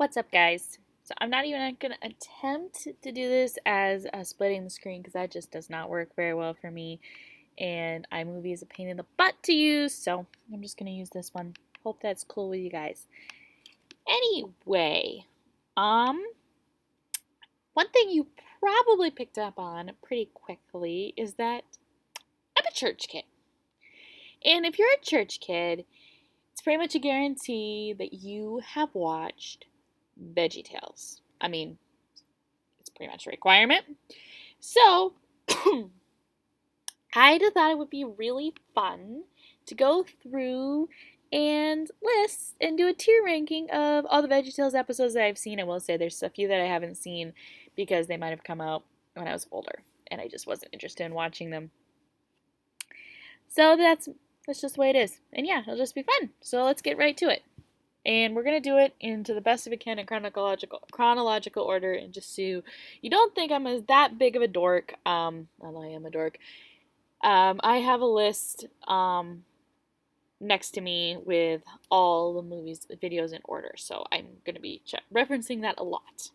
What's up, guys? So I'm not even going to attempt to do this as splitting the screen because that just does not work very well for me. And iMovie is a pain in the butt to use, so I'm just going to use this one. Hope that's cool with you guys. Anyway, one thing you probably picked up on pretty quickly is that I'm a church kid. And if you're a church kid, it's pretty much a guarantee that you have watched Veggietales. I mean, it's pretty much a requirement. So, I thought it would be really fun to go through and list and do a tier ranking of all the VeggieTales episodes that I've seen. I will say there's a few that I haven't seen because they might have come out when I was older and I just wasn't interested in watching them. So that's just the way it is. And yeah, it'll just be fun. So let's get right to it. And we're going to do it into the best of we can in chronological order, and just so you don't think I'm that big of a dork, although I am a dork, I have a list next to me with all the videos in order, so I'm going to be referencing that a lot.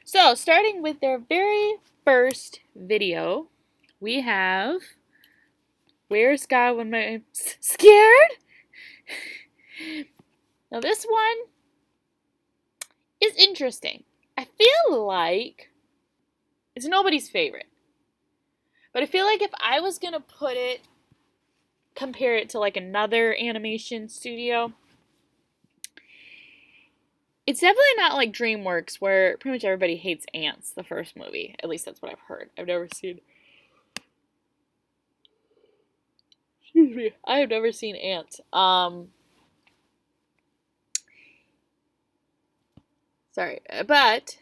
So, starting with their very first video, we have Where's God When I'm Scared? Now, this one is interesting. I feel like it's nobody's favorite. But I feel like if I was going to compare it to like another animation studio, it's definitely not like DreamWorks where pretty much everybody hates Ants, the first movie. At least that's what I've heard. I've never seen. Excuse me. I have never seen Ants. Sorry. But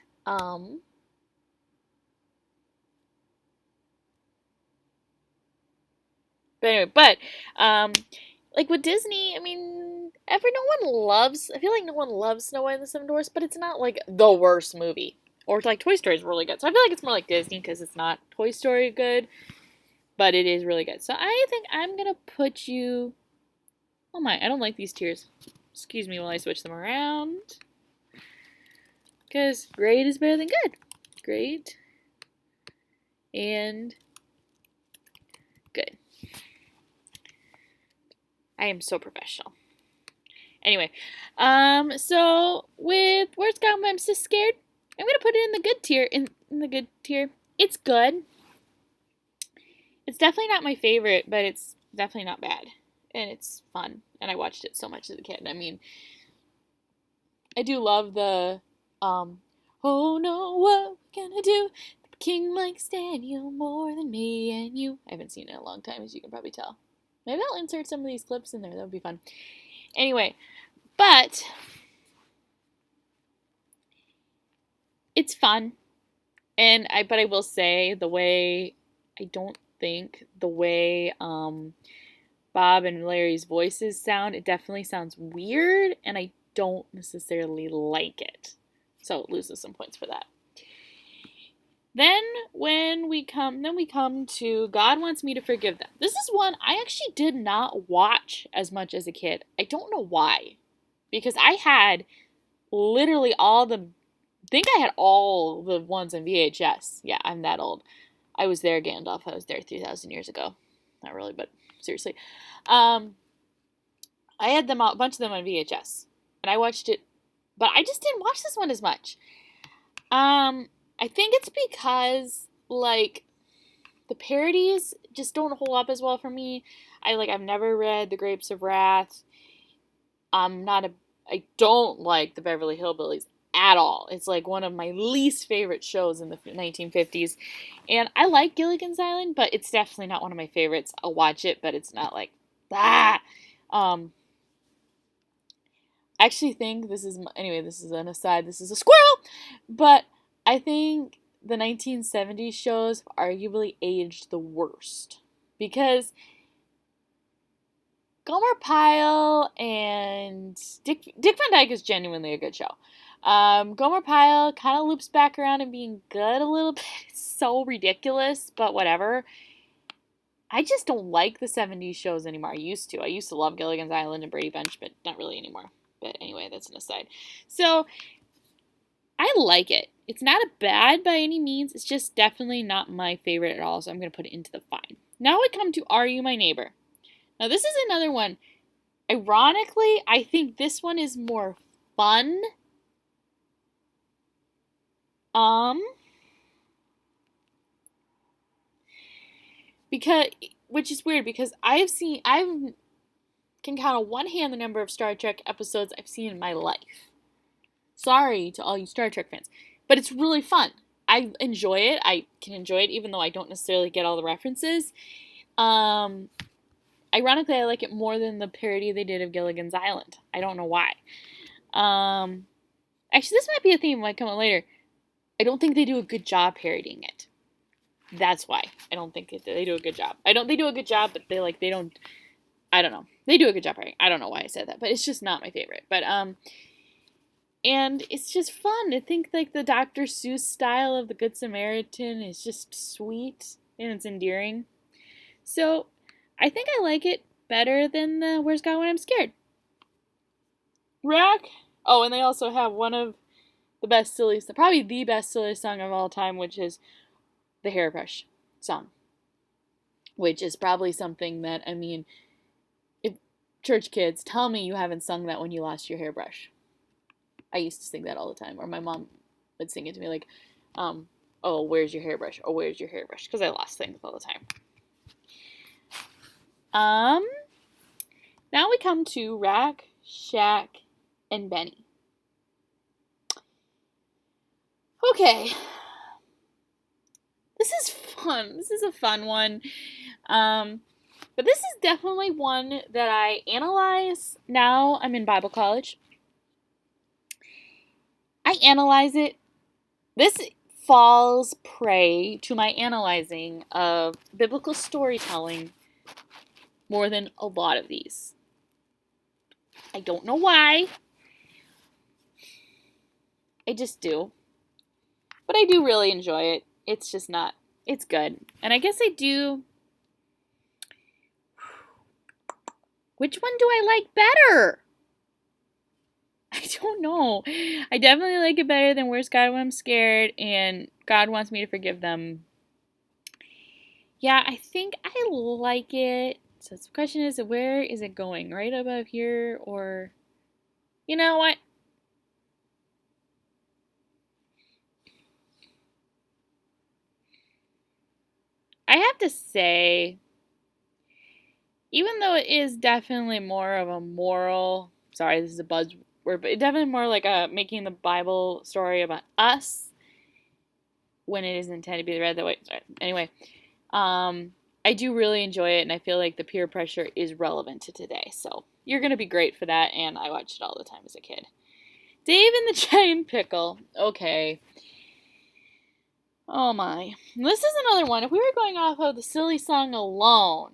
anyway, like with Disney, I mean, I feel like no one loves Snow White and the Seven Dwarfs, but it's not like the worst movie. Or like Toy Story is really good. So I feel like it's more like Disney because it's not Toy Story good, but it is really good. So I think I'm going to put you. Oh my, I don't like these tiers. Excuse me while I switch them around. Because great is better than good. Great and good. I am so professional. Anyway, so with Where's God When I'm So Scared, I'm gonna put it in the good tier. In the good tier, it's good. It's definitely not my favorite, but it's definitely not bad, and it's fun. And I watched it so much as a kid. I mean, I do love the oh no, what we gonna do? The king likes Daniel more than me and you. I haven't seen it in a long time, as you can probably tell. Maybe I'll insert some of these clips in there. That would be fun. Anyway, but it's fun, and but I will say I don't think the way Bob and Larry's voices sound, it definitely sounds weird, and I don't necessarily like it. So it loses some points for that. Then we come to God Wants Me to Forgive Them. This is one I actually did not watch as much as a kid. I don't know why. Because I had literally all the ones on VHS. Yeah, I'm that old. I was there, Gandalf. I was there 3,000 years ago. Not really, but seriously. I had a bunch of them on VHS. And I watched it, but I just didn't watch this one as much. I think it's because, like, the parodies just don't hold up as well for me. I've never read The Grapes of Wrath. I don't like the Beverly Hillbillies at all. It's like one of my least favorite shows in the 1950s. And I like Gilligan's Island, but it's definitely not one of my favorites. I'll watch it, but it's not like, I actually think this is an aside, this is a squirrel, but I think the 1970s shows arguably aged the worst because Gomer Pyle and Dick Van Dyke is genuinely a good show. Gomer Pyle kind of loops back around and being good a little bit. It's so ridiculous, but whatever. I just don't like the 70s shows anymore. I used to love Gilligan's Island and Brady Bunch, but not really anymore. But anyway, that's an aside. So, I like it. It's not a bad by any means. It's just definitely not my favorite at all, so I'm going to put it into the fine. Now we come to Are You My Neighbor? Now this is another one. Ironically, I think this one is more fun. Because, which is weird because I can count on one hand the number of Star Trek episodes I've seen in my life. Sorry to all you Star Trek fans, but it's really fun. I enjoy it. I can enjoy it even though I don't necessarily get all the references. Ironically, I like it more than the parody they did of Gilligan's Island. I don't know why. Actually, this might be a theme that might come up later. I don't think they do a good job parodying it. That's why I don't think they do a good job. They do a good job, but they don't. I don't know. They do a good job parodying. I don't know why I said that, but it's just not my favorite. But and it's just fun to think like the Dr. Seuss style of the Good Samaritan is just sweet and it's endearing. So I think I like it better than the Where's God When I'm Scared. Rack. Oh, and they also have one of the best silliest, probably the best silliest song of all time, which is the Hairbrush song. Which is probably something that, I mean, if church kids, tell me you haven't sung that when you lost your hairbrush. I used to sing that all the time, or my mom would sing it to me like, oh, where's your hairbrush? Oh, where's your hairbrush? Because I lost things all the time. Now we come to Rack, Shack, and Benny. Okay. This is fun. This is a fun one. But this is definitely one that I analyze. Now I'm in Bible college. I analyze it. This falls prey to my analyzing of biblical storytelling more than a lot of these. I don't know why. I just do. But I do really enjoy it. It's just not, it's good. And I guess I do. Which one do I like better? I don't know. I definitely like it better than Where's God When I'm Scared and God Wants Me to Forgive Them. Yeah, I think I like it. So the question is, where is it going? Right above here or... You know what? I have to say, even though it is definitely more of a moral... Sorry, this is a buzzword, but it's definitely more like making the Bible story about us when it is intended to be read that way. Sorry. Anyway, I do really enjoy it, and I feel like the peer pressure is relevant to today. So you're going to be great for that, and I watched it all the time as a kid. Dave and the Giant Pickle. Okay. Oh my. This is another one. If we were going off of the silly song alone,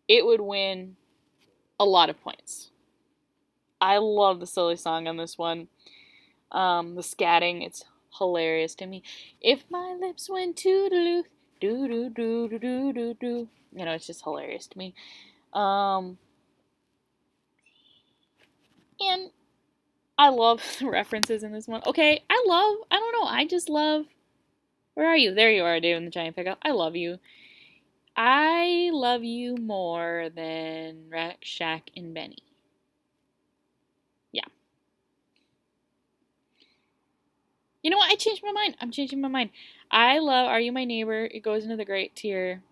it would win a lot of points. I love the silly song on this one. The scatting, it's hilarious to me. If my lips went toodaloo, do do do do do do do. You know, it's just hilarious to me. And I love the references in this one. Okay, I don't know, I just love... Where are you? There you are, Dave and the Giant Pickle. I love you. I love you more than Rack, Shack, and Benny. Yeah. You know what? I changed my mind. I'm changing my mind. I love Are You My Neighbor? It goes into the great tier.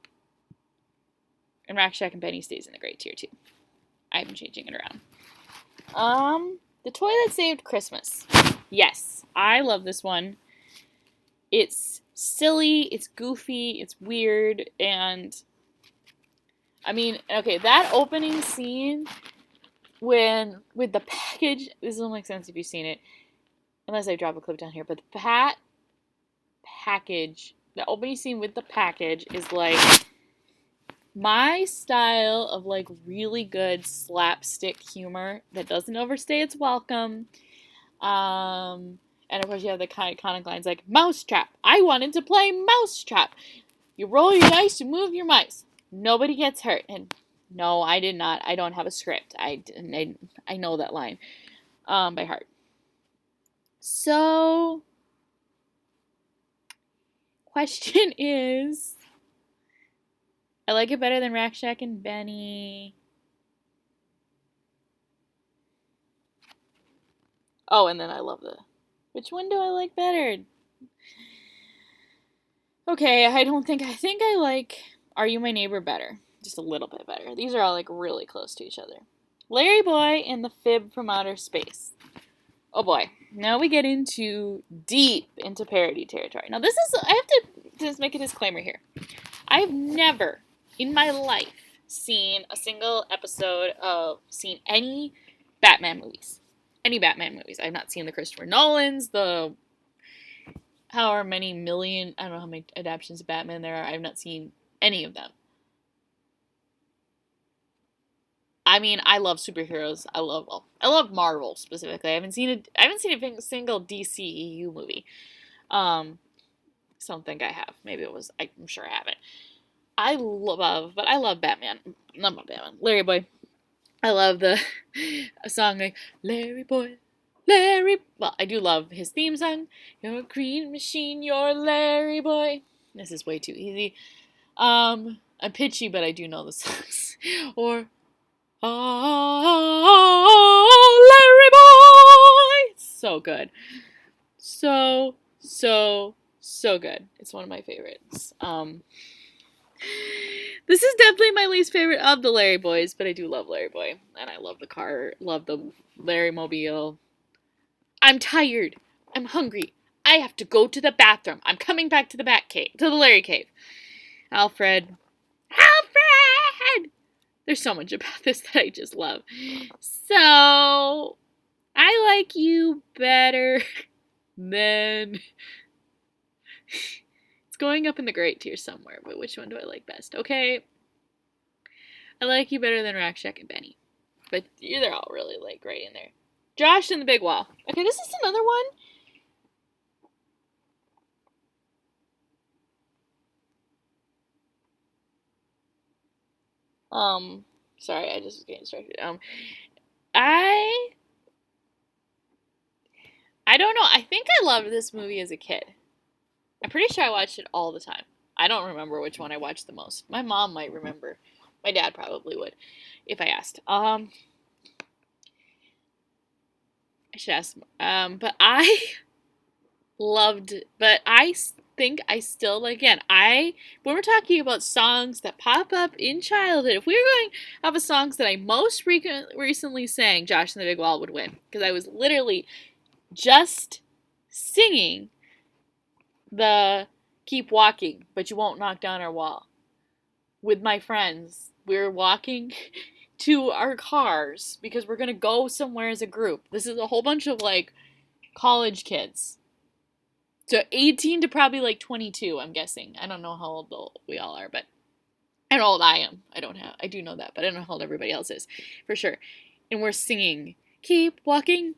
And Rack, Shack, and Benny stays in the great tier too. I'm changing it around. The Toy That Saved Christmas. Yes, I love this one. It's silly, it's goofy, it's weird, and I mean, okay, that opening scene with the package, this doesn't make sense if you've seen it, unless I drop a clip down here, but the package, the opening scene with the package is like my style of like really good slapstick humor that doesn't overstay its welcome. And of course you have the kind of iconic lines like, Mousetrap, I wanted to play Mousetrap. You roll your dice, you move your mice. Nobody gets hurt. And no, I did not. I don't have a script. I know that line by heart. So question is, I like it better than Rack Shack and Benny. Oh, and then I love which one do I like better? Okay, I think I like Are You My Neighbor better. Just a little bit better. These are all like really close to each other. Larry Boy and the Fib from Outer Space. Oh boy. Now we get deep into parody territory. Now I have to just make a disclaimer here. I've never in my life seen a single episode seen any Batman movies. Any Batman movies. I've not seen the Christopher Nolans, the however many million, I don't know how many adaptations of Batman there are. I've not seen any of them. I mean, I love superheroes. I love Marvel specifically. I haven't seen a single DCEU movie. I don't think I have. Maybe I'm sure I haven't. I love Batman. Not Batman. Larry Boy. I love the song like Larry Boy, Larry. Well, I do love his theme song. You're a green machine, you're Larry Boy. This is way too easy. I'm pitchy, but I do know the songs. Or Larry Boy. So good. So good. It's one of my favorites. This is definitely my least favorite of the Larry Boys, but I do love Larry Boy. And I love the car, love the Larry Mobile. I'm tired. I'm hungry. I have to go to the bathroom. I'm coming back to the to the Larry cave. Alfred. There's so much about this that I just love. So, I like you better than... It's going up in the great tier somewhere, but which one do I like best? Okay. I like you better than Rack Shack and Benny. But they're all really like right in there. Josh and the Big Wall. Okay, this is another one. Sorry, I just was getting distracted. I don't know. I think I loved this movie as a kid. I'm pretty sure I watched it all the time. I don't remember which one I watched the most. My mom might remember. My dad probably would, if I asked. I should ask. But I think I still, again, when we're talking about songs that pop up in childhood, if we were going to have a songs that I most recently sang, Josh and the Big Wall would win. Because I was literally just singing the Keep Walking, but you won't knock down our wall with my friends. We're walking to our cars because we're going to go somewhere as a group. This is a whole bunch of like college kids. So 18 to probably like 22, I'm guessing. I don't know how old we all are, but I know how old I am. I do know that, but I don't know how old everybody else is, for sure. And we're singing, keep walking,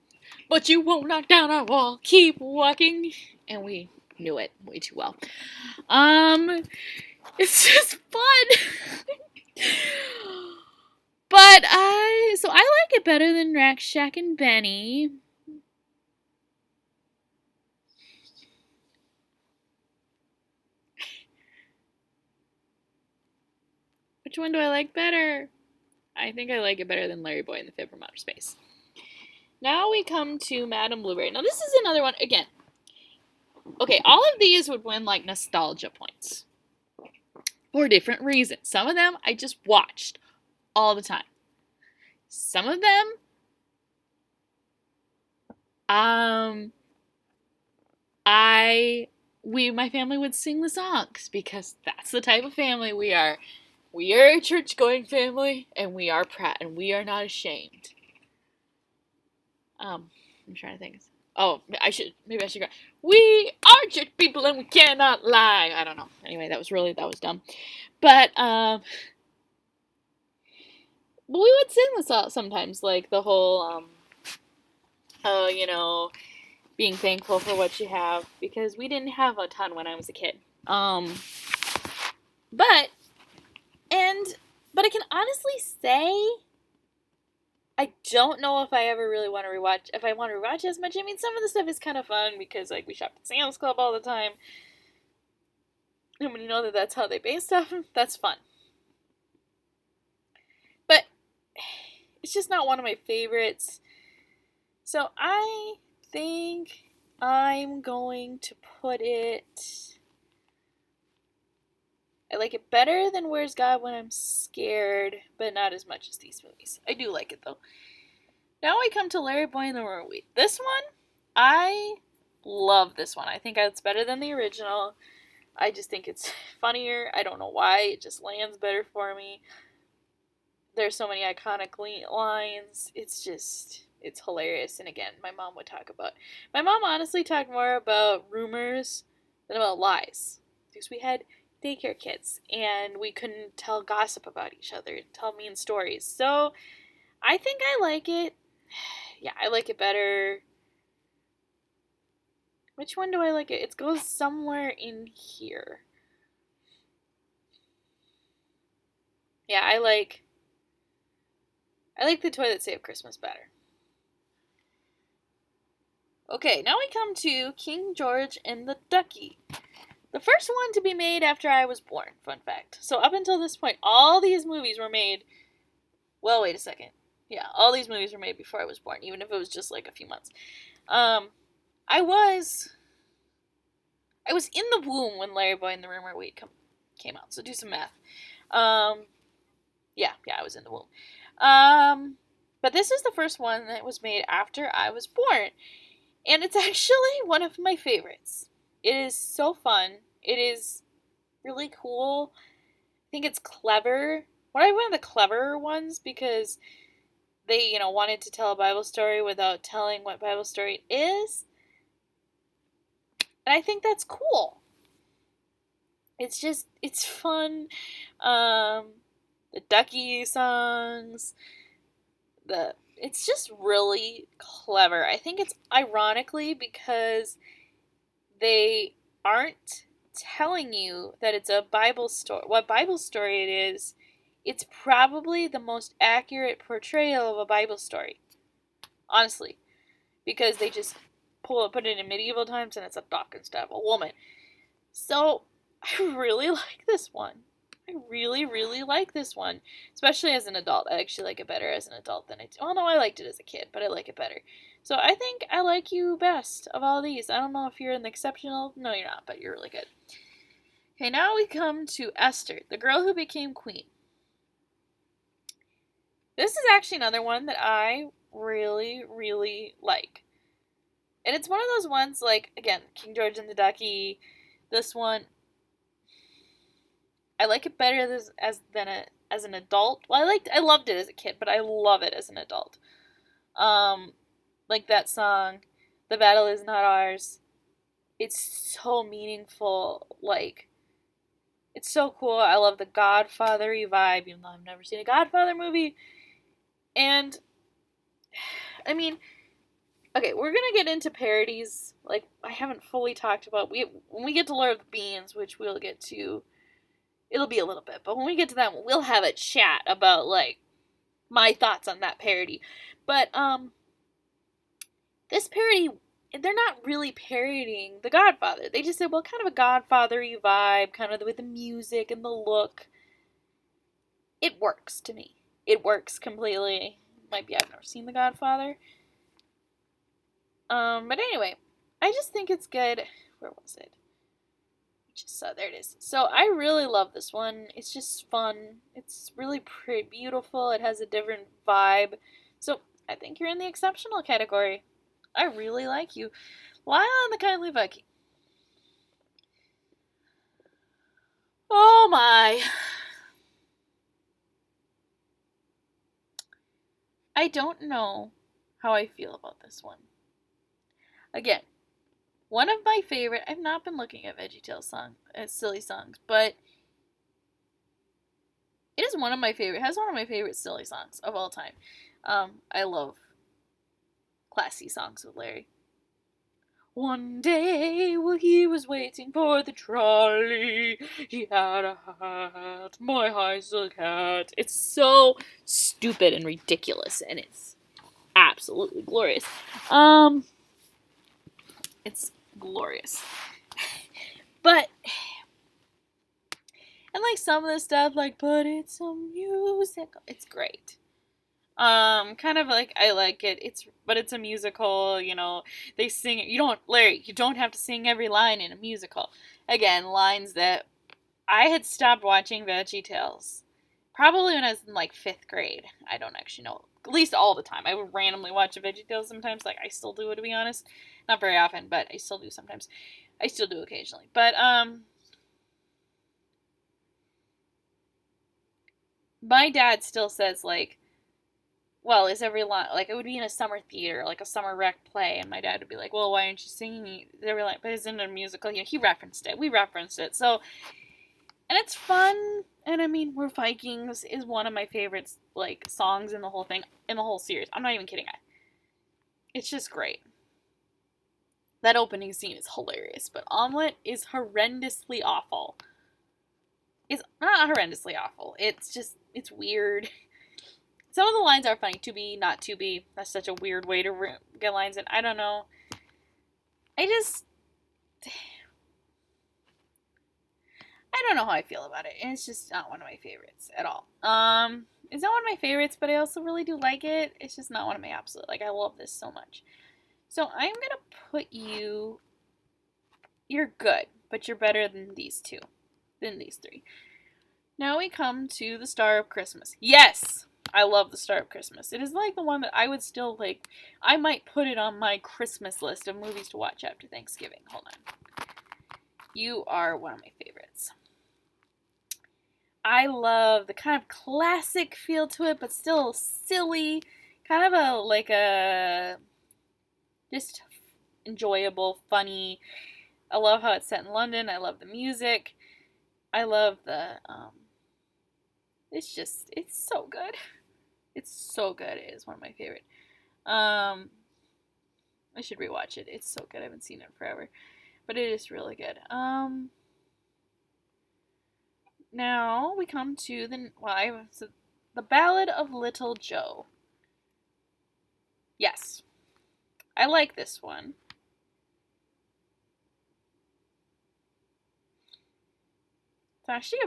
but you won't knock down our wall. Keep walking. And we knew it way too well. It's just fun. But I like it better than Rack Shack and Benny. Which one do I like better? I think I like it better than Larry Boy and the Fib from Outer Space. Now we come to Madame Blueberry. Now this is another one, again. Okay, all of these would win like nostalgia points. For different reasons. Some of them I just watched all the time. Some of them, my family would sing the songs because that's the type of family we are. We are a church-going family, and we are proud, and we are not ashamed. I'm trying to think. Oh, maybe I should go. We are church people, and we cannot lie. I don't know. Anyway, that was dumb. But, we would sing this out sometimes, like the whole, being thankful for what you have, because we didn't have a ton when I was a kid. But I can honestly say, I don't know if I ever really want to rewatch, if I want to rewatch as much. I mean, some of the stuff is kind of fun, because, like, we shop at Sam's Club all the time. And when you know that that's how they base stuff, that's fun. But it's just not one of my favorites. So I think I'm going to put it... I like it better than Where's God When I'm Scared, but not as much as these movies. I do like it, though. Now we come to Larry Boy and the Runaways. This one, I love this one. I think it's better than the original. I just think it's funnier. I don't know why. It just lands better for me. There's so many iconic lines. It's hilarious. And again, my mom honestly talked more about rumors than about lies. Because we had daycare kids and we couldn't tell gossip about each other, tell mean stories. So I think I like it. Yeah, I like it better. Which one do I like it? It goes somewhere in here. Yeah, I like The Toy That Saved Christmas better. Okay, now we come to King George and the Ducky. The first one to be made after I was born, fun fact. So up until this point, all these movies were made... Well, wait a second. Yeah, all these movies were made before I was born, even if it was just like a few months. I was in the womb when Larry Boy and the Runaways came out, so do some math. Yeah, I was in the womb. But this is the first one that was made after I was born. And it's actually one of my favorites. It is so fun. It is really cool. I think it's clever. One of the cleverer ones because they, wanted to tell a Bible story without telling what Bible story it is. And I think that's cool. It's fun. The Ducky songs. It's just really clever. I think it's ironically because they aren't telling you that it's a Bible story. What Bible story it is, it's probably the most accurate portrayal of a Bible story. Honestly. Because they just put it in medieval times and it's a duck instead of a woman. So, I really like this one. I really, really like this one. Especially as an adult. I actually like it better as an adult than I do. Oh, no, I liked it as a kid, but I like it better. So I think I like you best of all these. I don't know if you're an exceptional. No, you're not, but you're really good. Okay, now we come to Esther, the girl who became queen. This is actually another one that I really, really like. And it's one of those ones, like, again, King George and the Ducky. This one, I like it better as an adult. Well, I loved it as a kid, but I love it as an adult. Like that song, "The Battle Is Not Ours." It's so meaningful. Like, it's so cool. I love the Godfather-y vibe, even though I've never seen a Godfather movie. And, I mean, okay, we're gonna get into parodies. Like, I haven't fully talked about... When we get to Lord of the Beans, which we'll get to... It'll be a little bit, but when we get to that one, we'll have a chat about, like, my thoughts on that parody. But, this parody, they're not really parodying The Godfather. They just said, well, kind of a Godfather-y vibe, kind of with the music and the look. It works to me. It works completely. Might be I've never seen The Godfather. But anyway, I just think it's good. Where was it? There it is. So I really love this one. It's just fun. It's really pretty beautiful. It has a different vibe. So I think you're in the exceptional category. I really like you. Lyle and the Kindly Viking. Oh my. I don't know how I feel about this one. Again, one of my favorite... I've not been looking at Veggietales songs, silly songs, but it is one of my favorite... has one of my favorite silly songs of all time. I love classy songs with Larry. One day while he was waiting for the trolley, he had a hat, my high silk hat. It's so stupid and ridiculous, and it's absolutely glorious. It's glorious. But like some of the stuff, like, but it's a musical. It's great. Kind of like, I like it. But it's a musical, you know, they sing it. Larry, you don't have to sing every line in a musical. Again, lines that I had stopped watching Veggietales probably when I was in like 5th grade. I don't actually know. At least all the time. I would randomly watch a Veggietales sometimes. Like, I still do it, to be honest. Not very often, but I still do sometimes. I still do occasionally. But, my dad still says, like, well, is every line, like, it would be in a summer theater, like a summer rec play, and my dad would be like, well, why aren't you singing every line? But it's in a musical. You know, he referenced it. We referenced it. So, and it's fun. And I mean, We're Vikings is one of my favorites, like, songs in the whole thing, in the whole series. I'm not even kidding. It's just great. That opening scene is hilarious, but Omelette is horrendously awful. It's not horrendously awful. It's weird. Some of the lines are funny. To be, not to be. That's such a weird way to get lines in. I don't know. I don't know how I feel about it. And it's just not one of my favorites at all. It's not one of my favorites, but I also really do like it. It's just not one of my absolute. Like, I love this so much. So I'm gonna put you. You're good, but you're better than these two, than these three. Now we come to the Star of Christmas. Yes, I love the Star of Christmas. It is like the one that I would still like. I might put it on my Christmas list of movies to watch after Thanksgiving. Hold on. You are one of my favorites. I love the kind of classic feel to it, but still silly. Kind of a just enjoyable, funny. I love how it's set in London. I love the music. I love it's so good. It's so good. It is one of my favorite. I should rewatch it. It's so good. I haven't seen it forever. But it is really good. Now we come to the Ballad of Little Joe. Yes. I like this one. It's actually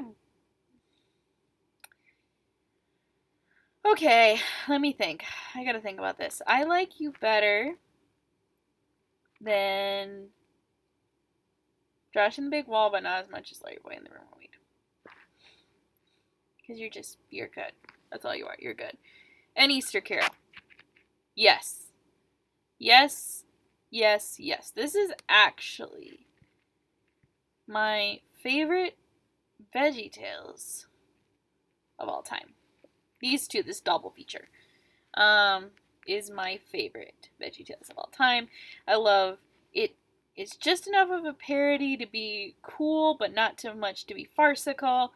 Okay, let me think. I gotta think about this. I like you better than Josh and the Big Wall, but not as much as Larry Boy in the Room Weed. Because you're good. That's all you are. You're good. And Easter Carol. Yes. Yes. Yes. Yes. This is actually my favorite Veggietales of all time. These two, this double feature, is my favorite Veggietales of all time. I love it. It's just enough of a parody to be cool, but not too much to be farcical.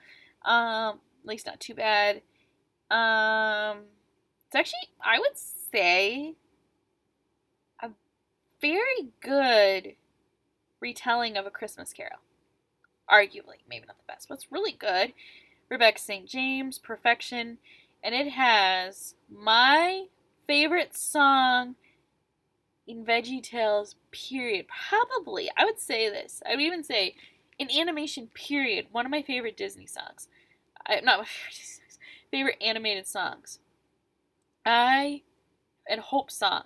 At least not too bad. It's actually, I would say, a very good retelling of A Christmas Carol. Arguably, maybe not the best, but it's really good. Rebecca St. James, Perfection, and it has my favorite song in VeggieTales, period. Probably, I would say this. I would even say, in animation, period, one of my favorite Disney songs. Not my favorite Disney songs, favorite animated songs. And Hope Song.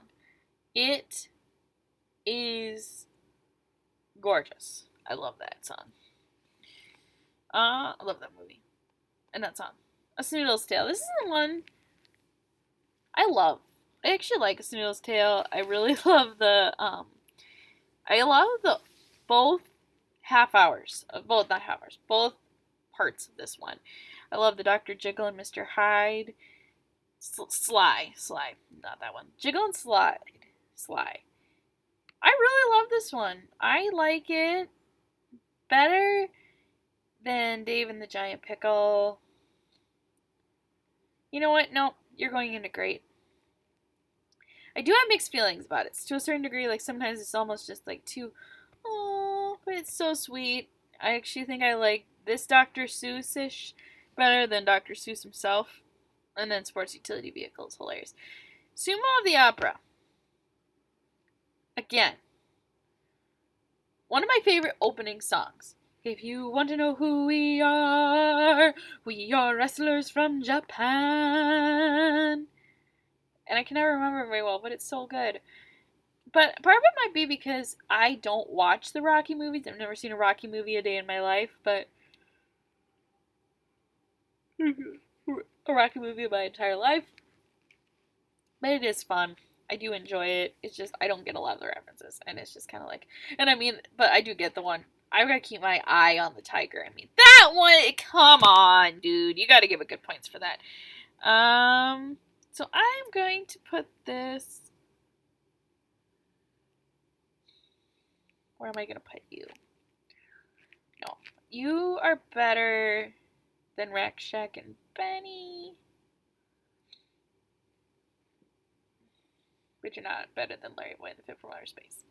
It is gorgeous. I love that song. I love that movie. And that song. A Snoodle's Tale. This is the one I love. I actually like A Snoodle's Tale. I really love both half hours. Both, not half hours. Both parts of this one. I love the Dr. Jiggle and Mr. Hyde. Sly. Not that one. Jiggle and Sly. I really love this one. I like it better than Dave and the Giant Pickle. You know what? No, you're going into great. I do have mixed feelings about it. To a certain degree, like sometimes it's almost just like too, oh, but it's so sweet. I actually think I like this Dr. Seuss-ish better than Dr. Seuss himself. And then Sports Utility Vehicle is hilarious. Sumo of the Opera. Again, one of my favorite opening songs. If you want to know who we are wrestlers from Japan. And I can never remember very well, but it's so good. But part of it might be because I don't watch the Rocky movies. I've never seen a Rocky movie a day in my life, but a Rocky movie my entire life. But it is fun. I do enjoy it. It's just I don't get a lot of the references, and it's just kind of like, and I mean, but I do get the one. I've got to keep my eye on the tiger. I mean, that one. Come on, dude. You got to give it good points for that. So I'm going to put this. Where am I going to put you? No, you are better than Rakshak and Benny. But you're not better than Larry Boy and the Fit from Outer Space.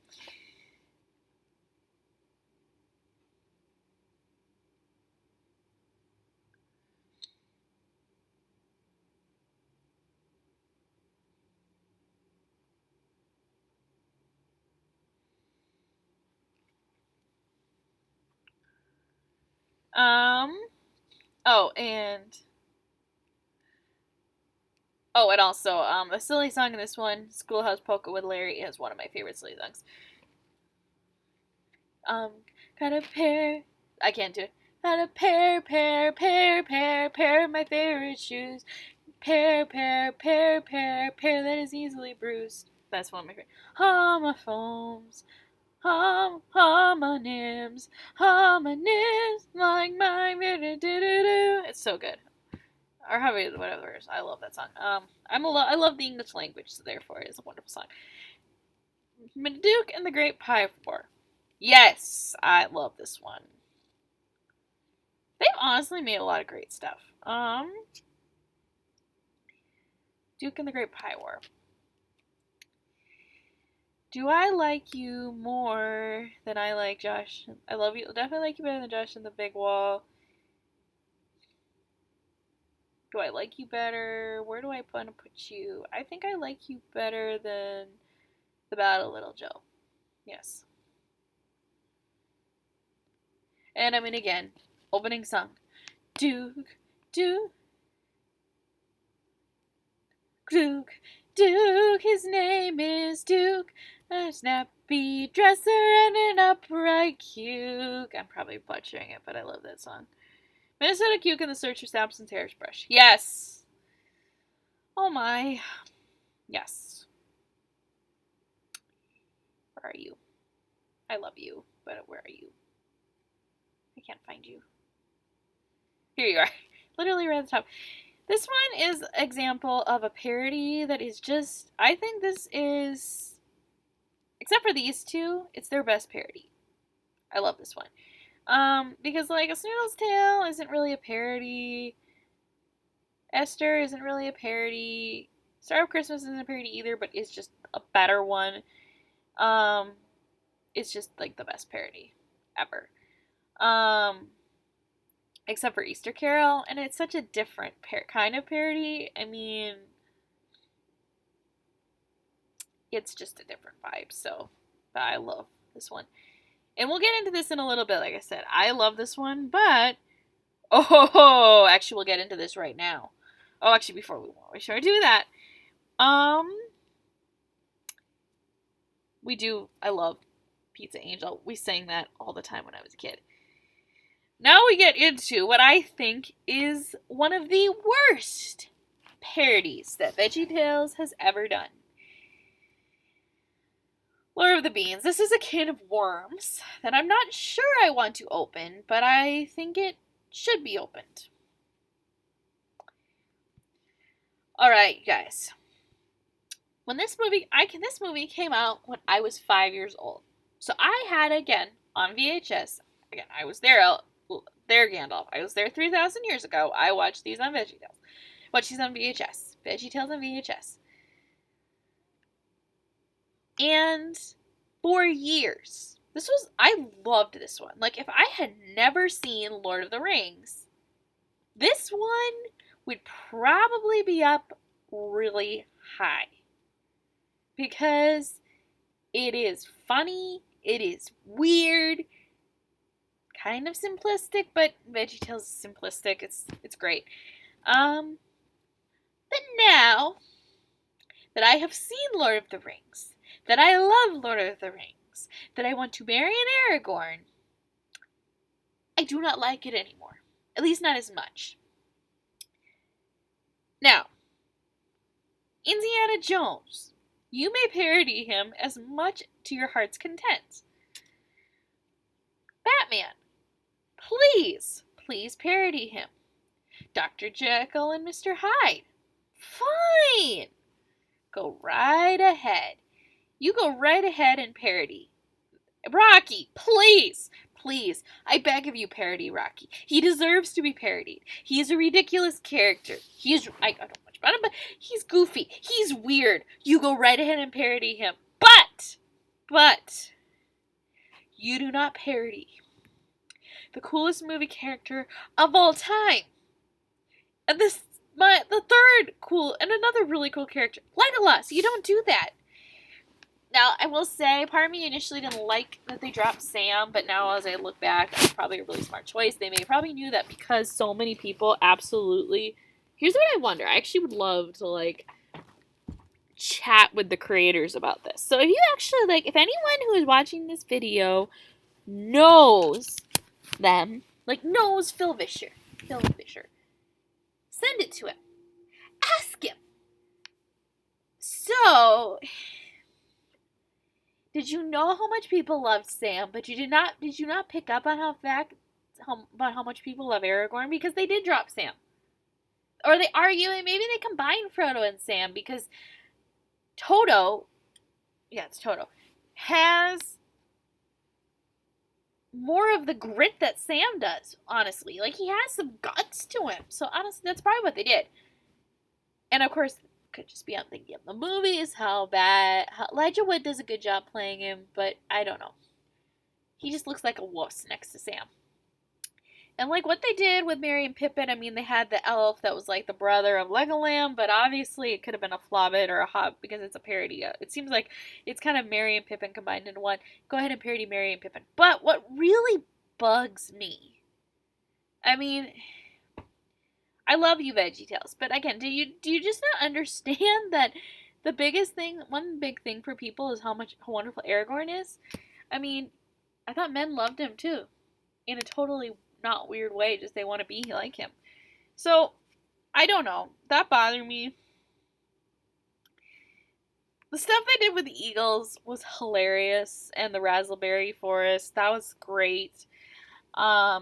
Oh, and also, the silly song in this one, Schoolhouse Polka with Larry, is one of my favorite silly songs. Got a pair, I can't do it. Got a pair of my favorite shoes. Pair that is easily bruised. That's one of my favorite. Homophones, homonyms, like my It's so good. Or whatever it is. I love that song. I love the English language, so therefore it is a wonderful song. Duke and the Great Pie War. Yes, I love this one. They've honestly made a lot of great stuff. Duke and the Great Pie War. Do I like you more than I like Josh? I love you. Definitely like you better than Josh in the Big Wall. Do I like you better? Where do I plan to put you? I think I like you better than the Battle of Little Joe. Yes. And I mean, again, opening song. Duke, Duke, Duke, Duke, his name is Duke. A snappy dresser and an upright cuke. I'm probably butchering it, but I love that song. Minnesota Cuke in the Search for Samson's Hairbrush. Yes. Oh my. Yes. Where are you? I love you, but where are you? I can't find you. Here you are. Literally right at the top. This one is an example of a parody that is just, I think this is, except for these two, it's their best parody. I love this one. Because like A Snoodle's Tale isn't really a parody. Esther isn't really a parody. Star of Christmas isn't a parody either, but it's just a better one. It's just like the best parody ever. Except for Easter Carol, and it's such a different kind of parody. I mean, it's just a different vibe. So, but I love this one, and we'll get into this in a little bit. Like I said, I love this one, but actually, we'll get into this right now. Oh, actually, before we sure do that, I love Pizza Angel. We sang that all the time when I was a kid. Now we get into what I think is one of the worst parodies that Veggietales has ever done. Lord of the Beans. This is a can of worms that I'm not sure I want to open, but I think it should be opened. Alright, guys. This movie came out when I was 5 years old. So I had it again on VHS. Again, I was there, Gandalf. I was there 3,000 years ago. I watched these on Veggietales. Watched these on VHS. Veggietales on VHS. And for years, I loved this one. Like, if I had never seen Lord of the Rings, this one would probably be up really high. Because it is funny, it is weird, kind of simplistic, but VeggieTales is simplistic. It's great. But now that I have seen Lord of the Rings, that I love Lord of the Rings, that I want to marry an Aragorn, I do not like it anymore. At least not as much. Now, Indiana Jones, you may parody him as much to your heart's content. Batman, please parody him. Dr. Jekyll and Mr. Hyde, fine. Go right ahead. You go right ahead and parody. Rocky, please. I beg of you, parody Rocky. He deserves to be parodied. He is a ridiculous character. I don't know much about him, but he's goofy. He's weird. You go right ahead and parody him. But, you do not parody the coolest movie character of all time. And the third cool, and another really cool character, Legolas. You don't do that. Now, I will say, part of me initially didn't like that they dropped Sam, but now as I look back, that's probably a really smart choice. They probably knew that because so many people absolutely... Here's what I wonder. I actually would love to, chat with the creators about this. So if you actually, if anyone who is watching this video knows them, knows Phil Vischer, send it to him. Ask him. So... Did you know how much people loved Sam, but did you not pick up on how much people love Aragorn? Because they did drop Sam. Or they argue, and maybe they combine Frodo and Sam, because Toto, it's Toto, has more of the grit that Sam does, honestly. He has some guts to him. So, honestly, that's probably what they did. And, of course... could just be I'm thinking of the movies, how Elijah Wood does a good job playing him, but I don't know. He just looks like a wuss next to Sam. And what they did with Merry and Pippin, I mean, they had the elf that was the brother of Legolam, but obviously it could have been a Flobbit or a Hobbit because it's a parody. It seems like it's kind of Merry and Pippin combined in one. Go ahead and parody Merry and Pippin. But what really bugs me, I mean... I love you, Veggietales, but again, do you just not understand that the biggest thing, one big thing for people is how wonderful Aragorn is? I mean, I thought men loved him too, in a totally not weird way, just they want to be like him. So, I don't know, that bothered me. The stuff they did with the Eagles was hilarious, and the Raspberry Forest, that was great. I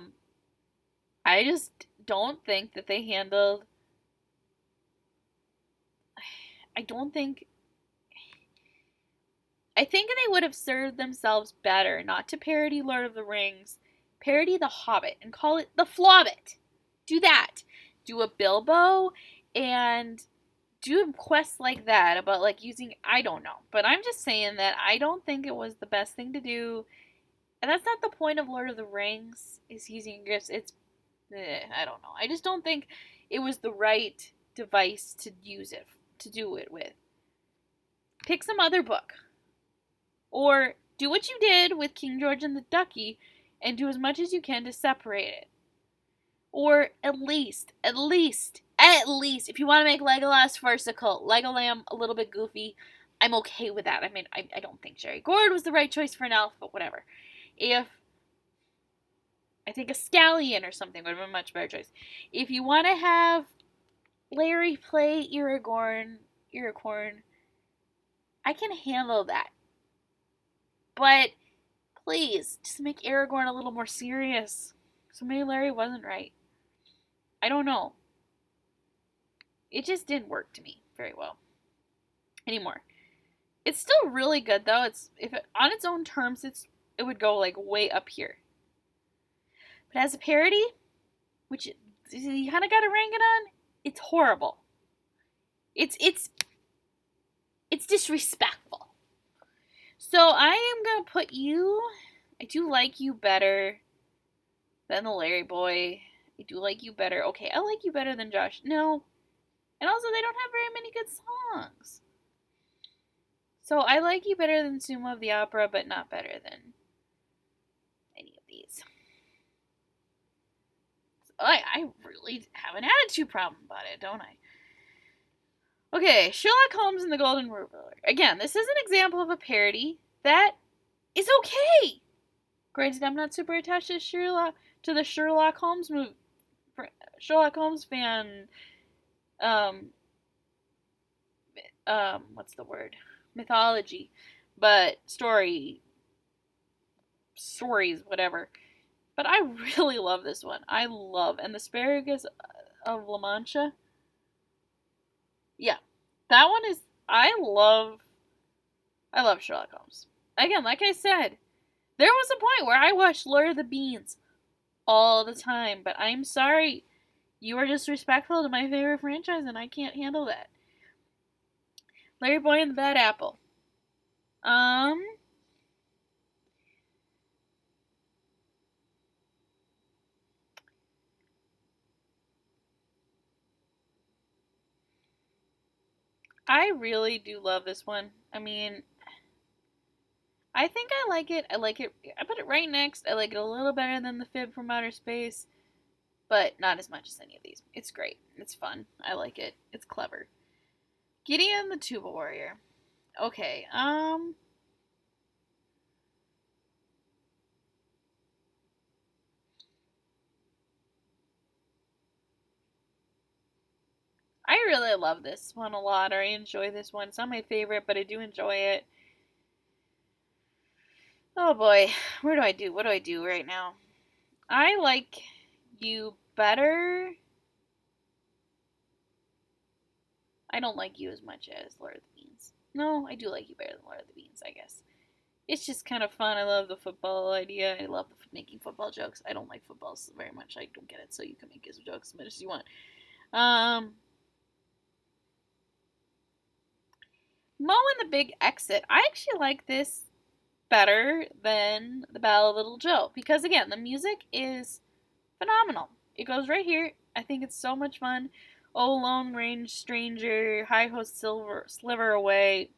just don't think that they handled... I think they would have served themselves better not to parody Lord of the Rings, parody The Hobbit, and call it The Flobbit. Do that. Do a Bilbo, and do quests like that about using... I don't know. But I'm just saying that I don't think it was the best thing to do. And that's not the point of Lord of the Rings, is using gifts. I don't know. I just don't think it was the right device to do it with. Pick some other book. Or do what you did with King George and the Ducky and do as much as you can to separate it. Or at least, if you want to make Legolas farcical, Legolam a little bit goofy, I'm okay with that. I mean, I don't think Jerry Gord was the right choice for an elf, but whatever. I think a Scallion or something would have been a much better choice. If you want to have Larry play Aragorn, I can handle that. But please, just make Aragorn a little more serious. So maybe Larry wasn't right. I don't know. It just didn't work to me very well anymore. It's still really good though. On its own terms, it would go way up here. But as a parody, which you kind of got to rank it on, it's horrible. It's disrespectful. So I am going to put you... I do like you better than the Larry Boy. I do like you better. Okay, I like you better than Josh. No. And also, they don't have very many good songs. So I like you better than Sumo of the Opera, but not better than any of these. I really have an attitude problem about it, don't I? Okay, Sherlock Holmes and the Golden Ruler. Again, this is an example of a parody that is okay. Granted, I'm not super attached to the Sherlock Holmes movie, Sherlock Holmes fan. Um, what's the word? Mythology, but stories, whatever. But I really love this one. I love and the asparagus of La Mancha. Yeah, that one is. I love Sherlock Holmes. Again, like I said, there was a point where I watched Lord of the Beans all the time, but I'm sorry, you are disrespectful to my favorite franchise, and I can't handle that. Larry Boy and the Bad Apple. Um, I really do love this one. I mean, I think I like it. I like it. I put it right next. I like it a little better than the Fib from Outer Space, but not as much as any of these. It's great. It's fun. I like it. It's clever. Gideon the Tuba Warrior. Okay. I really love this one a lot, or I enjoy this one. It's not my favorite, but I do enjoy it. Oh boy, what do I do right now? I like you better. I don't like you as much as Lord of the Beans. No, I do like you better than Lord of the Beans, I guess. It's just kind of fun. I love the football idea. I love making football jokes. I don't like football very much. I don't get it, so you can make jokes as much as you want. Um, Mo and the Big Exit. I actually like this better than the Battle of Little Joe because again, the music is phenomenal. It goes right here. I think it's so much fun. Oh, Lone Range Stranger, High Ho Silver Sliver Away.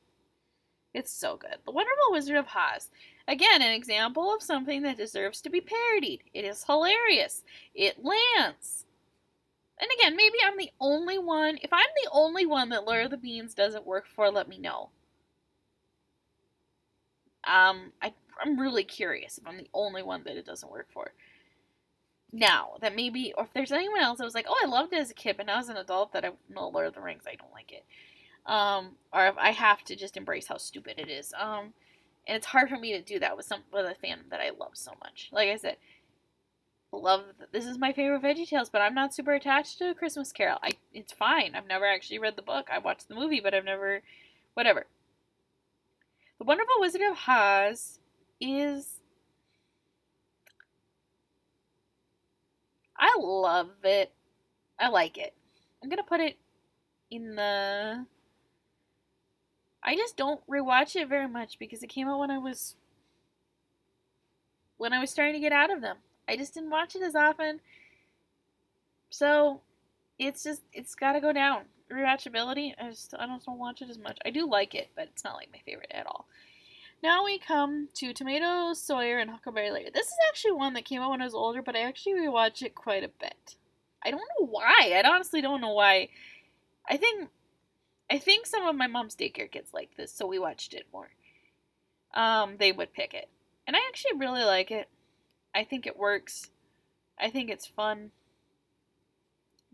It's so good. The Wonderful Wizard of Oz. Again, an example of something that deserves to be parodied. It is hilarious. It lands. And again, maybe I'm the only one. If I'm the only one that Lord of the Beans doesn't work for, let me know. I'm really curious if I'm the only one that it doesn't work for. Now, that maybe, or if there's anyone else that was like, oh, I loved it as a kid, but now as an adult that I know Lord of the Rings, I don't like it. Or if I have to just embrace how stupid it is. And it's hard for me to do that with a fan that I love so much. Like I said, love this is my favorite Veggietales, but I'm not super attached to Christmas Carol. It's fine. I've never actually read the book. I watched the movie, but I've never whatever. The Wonderful Wizard of Oz is I love it. I like it. I'm gonna put it in the I just don't rewatch it very much because it came out when I was starting to get out of them. I just didn't watch it as often. So it's gotta go down. Rewatchability, I don't watch it as much. I do like it, but it's not like my favorite at all. Now we come to Tomato Sawyer and Huckleberry Lane. This is actually one that came out when I was older, but I actually rewatch it quite a bit. I don't know why. I honestly don't know why. I think I think some of my mom's daycare kids like this, so we watched it more. They would pick it. And I actually really like it. I think it works. I think it's fun.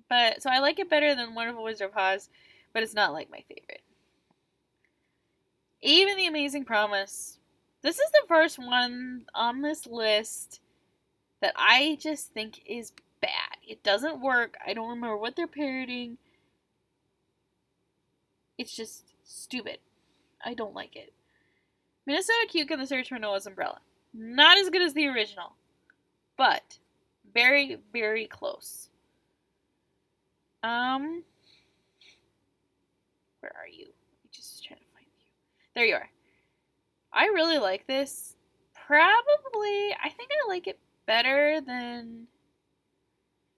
But so I like it better than Wonderful Wizard of Oz, but it's not like my favorite. Even the Amazing Promise. This is the first one on this list that I just think is bad. It doesn't work. I don't remember what they're parodying. It's just stupid. I don't like it. Minnesota Cuke and the Search for Noah's Umbrella. Not as good as the original, but very, very close. Um, where are you? I'm just trying to find you. There you are. I really like this. Probably, I think I like it better than.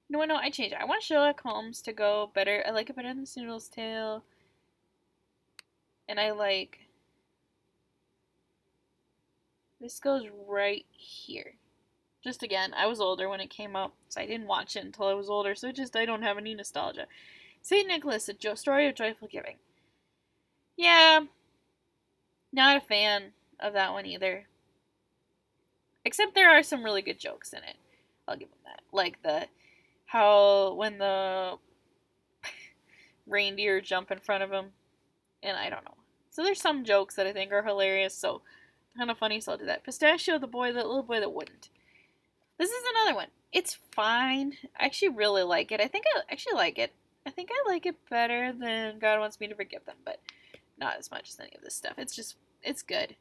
No, I changed it. I want Sherlock Holmes to go better. I like it better than Snoodle's Tale. And I like. This goes right here. Just again, I was older when it came out, so I didn't watch it until I was older, so I don't have any nostalgia. St. Nicholas, a story of joyful giving. Yeah, not a fan of that one either. Except there are some really good jokes in it. I'll give them that. Like how when the reindeer jump in front of him, and I don't know. So there's some jokes that I think are hilarious, so kind of funny, so I'll do that. Pistachio, the little boy that wouldn't. This is another one. It's fine. I actually really like it. I think I actually like it. I think I like it better than God Wants Me to Forgive Them, but not as much as any of this stuff. It's good.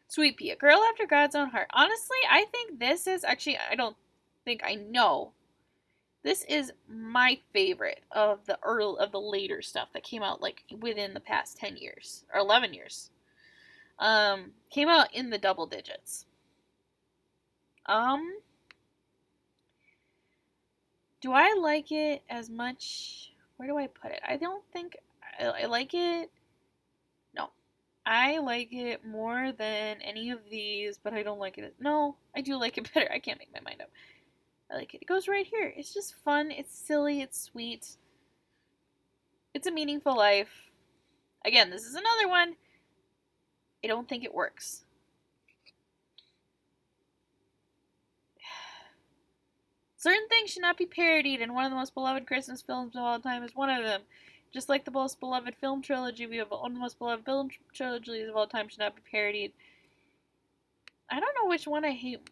Sweet Pea, A Girl After God's Own Heart. Honestly, I think this is actually, I don't think I know. This is my favorite of the later stuff that came out like within the past 10 years or 11 years. Came out in the double digits. Um, do I like it as much? Where do I put it? I don't think I like it. No. I like it more than any of these, but I don't like it. No, I do like it better. I can't make my mind up. I like it. It goes right here. It's just fun. It's silly. It's sweet. It's a meaningful life. Again, this is another one. I don't think it works. Certain things should not be parodied, and one of the most beloved Christmas films of all time is one of them. Just like the most beloved film trilogy, we have one of the most beloved film trilogies of all time should not be parodied. I don't know which one I hate.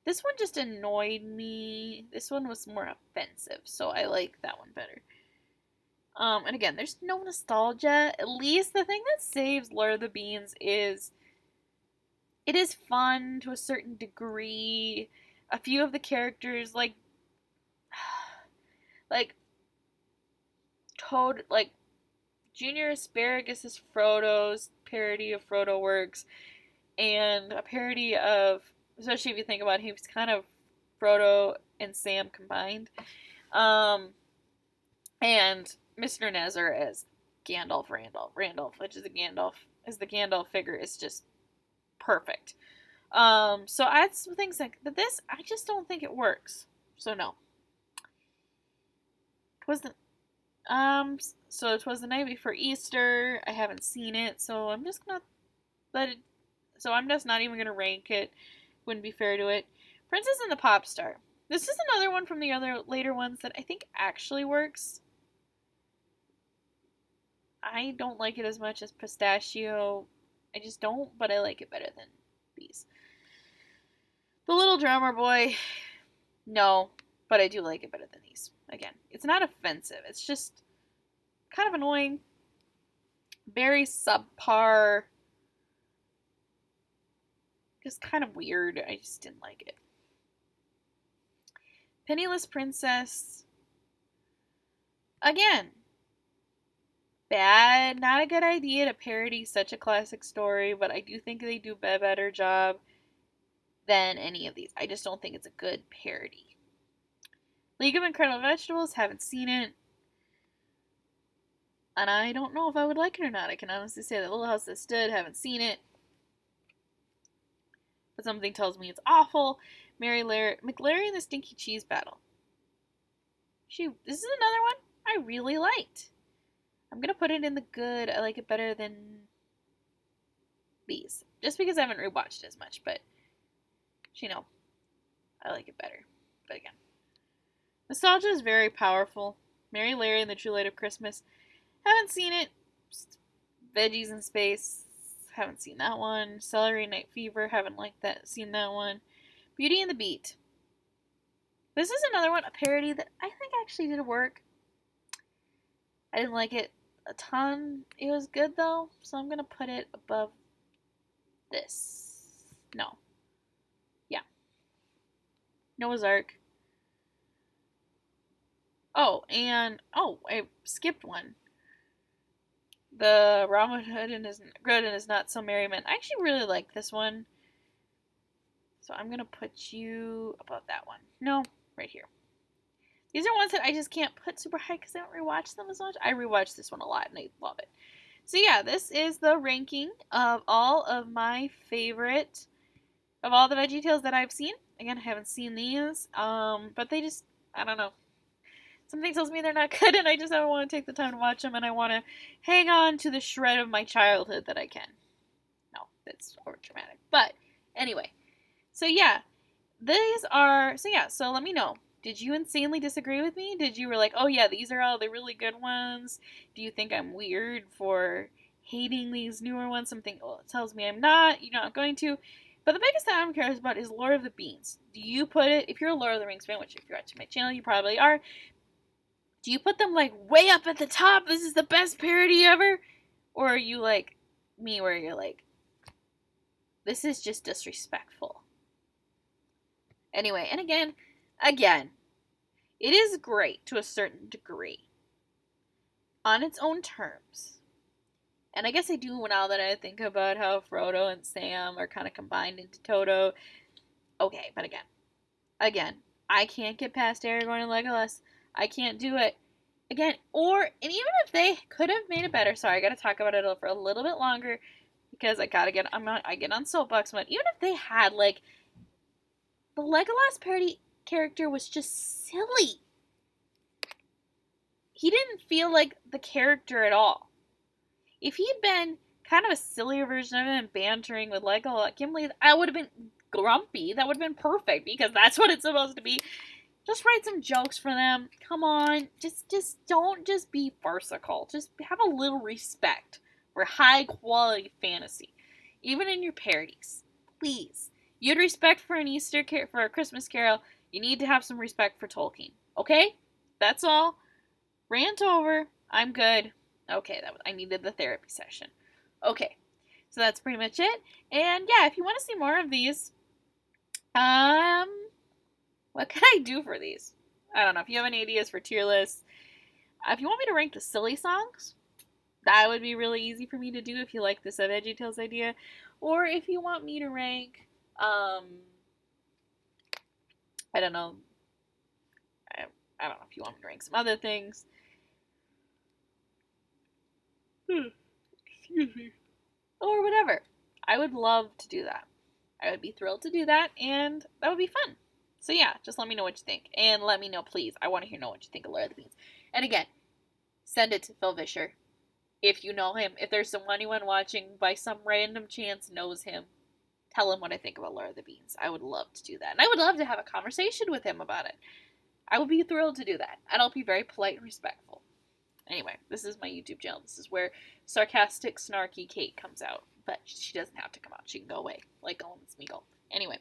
This one just annoyed me. This one was more offensive, so I like that one better. And again, there's no nostalgia. At least the thing that saves Lord of the Beans is it is fun to a certain degree. A few of the characters, like Toad, like Junior Asparagus is Frodo's parody of Frodo Works, and a parody of, especially if you think about it, he was kind of Frodo and Sam combined. And Mr. Nezzer as Randolph, which is the Gandalf figure, is just perfect. So that's things like this. I just don't think it works. So no. Twas the So it was the night before Easter. I haven't seen it, so I'm just gonna let it. So I'm just not even gonna rank it. Wouldn't be fair to it. Princess and the Pop Star. This is another one from the other later ones that I think actually works. I don't like it as much as Pistachio. I just don't, but I like it better than these. The Little Drummer Boy. No, but I do like it better than these. Again, it's not offensive. It's just kind of annoying. Very subpar. Just kind of weird. I just didn't like it. Penniless Princess. Again, bad. Not a good idea to parody such a classic story, but I do think they do a better job than any of these. I just don't think it's a good parody. League of Incredible Vegetables, haven't seen it. And I don't know if I would like it or not. I can honestly say that Little House That Stood, haven't seen it. But something tells me it's awful. McLarry and the Stinky Cheese Battle. This is another one I really liked. I'm going to put it in the good. I like it better than these. Just because I haven't rewatched it as much, but I like it better. But again, nostalgia is very powerful. Mary Larry and the True Light of Christmas. Haven't seen it. Veggies in Space. Haven't seen that one. Celery Night Fever. Haven't seen that one. Beauty and the Beat. This is another one, a parody that I think actually did work. I didn't like it a ton. It was good though, so I'm gonna put it above this. No. Yeah. Noah's Ark. I skipped one. The Robin Hood and His Not So Merry Men. I actually really like this one. So I'm going to put you above that one. No, right here. These are ones that I just can't put super high because I don't rewatch them as much. I rewatch this one a lot and I love it. So yeah, this is the ranking of all of my favorite of all the VeggieTales that I've seen. Again, I haven't seen these, but they just, I don't know. Something tells me they're not good, and I just don't want to take the time to watch them, and I want to hang on to the shred of my childhood that I can. No, that's over dramatic. But anyway, so yeah, so let me know. Did you insanely disagree with me? Did you were like, oh yeah, these are all the really good ones? Do you think I'm weird for hating these newer ones? Something tells me I'm not. You know, I'm going to. But the biggest thing I'm curious about is Lord of the Beans. Do you put it, if you're a Lord of the Rings fan, which if you're watching my channel, you probably are, do you put them like way up at the top? This is the best parody ever? Or are you like me where you're like, this is just disrespectful? Anyway, and again, it is great to a certain degree on its own terms. And I guess I do now that I think about how Frodo and Sam are kind of combined into Toto. Okay, but again, I can't get past Aragorn and Legolas. I can't do it. Again, and even if they could have made it better, sorry, I gotta talk about it for a little bit longer because I get on soapbox mode. Even if they had, like, the Legolas parody character was just silly. He didn't feel like the character at all. If he'd been kind of a sillier version of him bantering with Legolas, Gimli, I would have been grumpy. That would have been perfect because that's what it's supposed to be. Just write some jokes for them. Come on. Just don't just be farcical. Just have a little respect for high quality fantasy. Even in your parodies. Please. You had respect for for a Christmas Carol. You need to have some respect for Tolkien. Okay? That's all. Rant over. I'm good. Okay, I needed the therapy session. Okay. So that's pretty much it. And yeah, if you want to see more of these, what can I do for these? I don't know. If you have any ideas for tier lists, if you want me to rank the silly songs, that would be really easy for me to do if you like this VeggieTales idea. Or if you want me to rank, I don't know. I don't know if you want me to rank some other things. Excuse me. Or whatever. I would love to do that. I would be thrilled to do that, and that would be fun. So yeah, just let me know what you think. And let me know, please. I want to know what you think of Lord of the Beans. And again, send it to Phil Vischer. If you know him. If there's anyone watching by some random chance knows him, tell him what I think about Lord of the Beans. I would love to do that. And I would love to have a conversation with him about it. I would be thrilled to do that. And I'll be very polite and respectful. Anyway, this is my YouTube channel. This is where sarcastic, snarky Kate comes out. But she doesn't have to come out. She can go away. Like Gollum and Smeagol. Anyway,